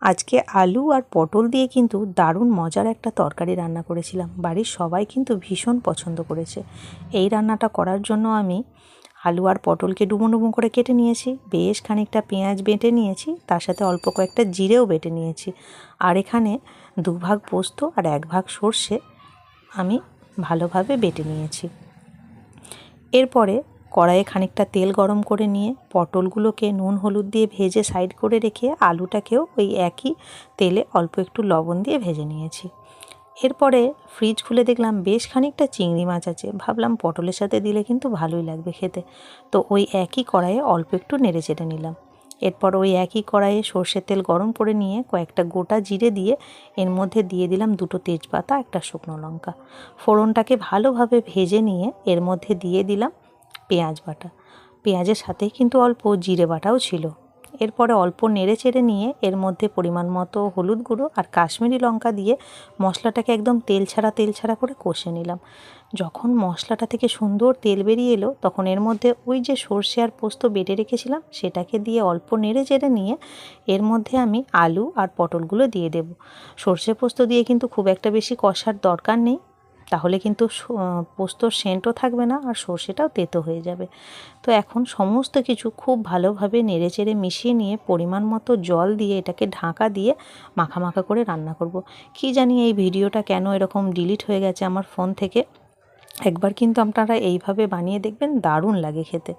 আজকে আলু আর পটল দিয়ে কিন্তু দারুণ মজার একটা তরকারি রান্না করেছিলাম। বাড়ির সবাই কিন্তু ভীষণ পছন্দ করেছে। এই রান্নাটা করার জন্য আমি আলু আর পটলকে ডুমো ডুমো করে কেটে নিয়েছি, বেশ খানিকটা পেঁয়াজ বেটে নিয়েছি, তার সাথে অল্প কয়েকটা জিরেও বেটে নিয়েছি। আর এখানে 2 ভাগ পোস্ত আর 1 ভাগ সর্ষে আমি ভালোভাবে বেটে নিয়েছি। এরপরে কড়াইয়ে খানিকটা তেল গরম করে নিয়ে পটলগুলোকে নুন হলুদ দিয়ে ভেজে সাইড করে রেখে আলুটাকেও ওই একই তেলে অল্প একটু লবণ দিয়ে ভেজে নিয়েছি। এরপরে ফ্রিজ খুলে দেখলাম বেশ খানিকটা চিংড়ি মাছ আছে, ভাবলাম পটলের সাথে দিলে কিন্তু ভালোই লাগবে খেতে। তো ওই একই কড়াইয়ে অল্প একটু নেড়ে চেড়ে নিলাম। এরপর ওই একই কড়াইয়ে সর্ষের তেল গরম করে নিয়ে কয়েকটা গোটা জিরে দিয়ে এর মধ্যে দিয়ে দিলাম 2টো তেজপাতা, একটা শুকনো লঙ্কা। ফোড়নটাকে ভালোভাবে ভেজে নিয়ে এর মধ্যে দিয়ে দিলাম পেঁয়াজ বাটা। পেঁয়াজের সাথে কিন্তু অল্প জিরে বাটাও ছিল। এরপরে অল্প নেড়ে চেড়ে নিয়ে এর মধ্যে পরিমাণ মতো হলুদ গুঁড়ো আর কাশ্মীরি লঙ্কা দিয়ে মশলাটাকে একদম তেল ছাড়া করে কষে নিলাম। যখন মশলাটা থেকে সুন্দর তেল বেরিয়ে এলো তখন এর মধ্যে ওই যে সর্ষে আর পোস্ত বেটে রেখেছিলাম সেটাকে দিয়ে অল্প নেড়ে চেড়ে নিয়ে এর মধ্যে আমি আলু আর পটলগুলো দিয়ে দেব। সর্ষে পোস্ত দিয়ে কিন্তু খুব একটা বেশি কষার দরকার নেই, তাহলে কিন্তু পোস্তর সেন্টও থাকবে না আর সর্ষেটাও তেতো হয়ে যাবে। তো এখন সমস্ত কিছু খুব ভালোভাবে নেড়েচেড়ে মিশিয়ে নিয়ে পরিমাণ মতো জল দিয়ে এটাকে ঢাকা দিয়ে মাখা করে রান্না করব। কি জানি এই ভিডিওটা কেন এরকম ডিলিট হয়ে গেছে আমার ফোন থেকে। একবার কিন্তু আপনারা এইভাবে বানিয়ে দেখবেন, দারুণ লাগে খেতে।